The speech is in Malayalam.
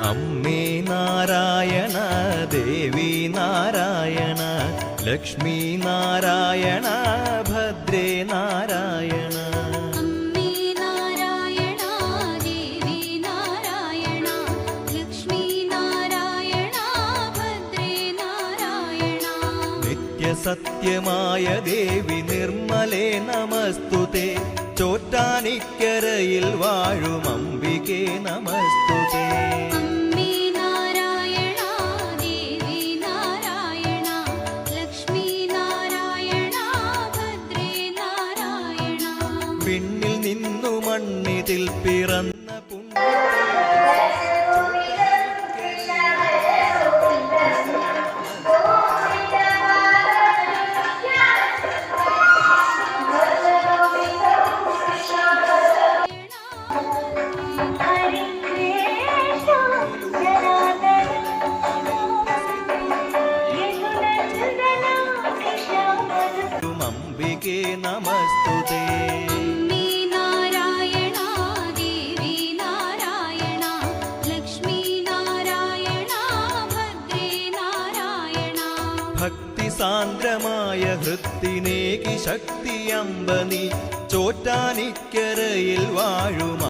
അമ്മേ നാരായണ ദേവി നാരായണ ലക്ഷ്മി നാരായണ ഭദ്രേ നാരായണ. അമ്മേ നാരായണ ദേവി നാരായണ ലക്ഷ്മി നാരായണ ഭദ്രേ നാരായണ. നിത്യസത്യമായ ദേവി നിർമ്മലേ നമസ്തുതേ. ചോറ്റാനിക്കരയിൽ വാഴും അംബികേ നമസ്തുതേ. അമ്മേ നാരായണ ദേവി നാരായണ ലക്ഷ്മി നാരായണ ഭദ്രേ നാരായണ. വിണ്ണിൽ നിന്നു മണ്ണിതിൽ പിറന്ന അംബികേ നമസ്തുതേ. അമ്മേ നാരായണ ദേവി നാരായണ ലക്ഷ്മി നാരായണ ഭദ്രേ നാരായണ. ഭക്തി സാന്ദ്രമായ ഹൃത്തിനേകി ശക്തി അമ്പനി ചോറ്റാനിക്കരയിൽ വാഴും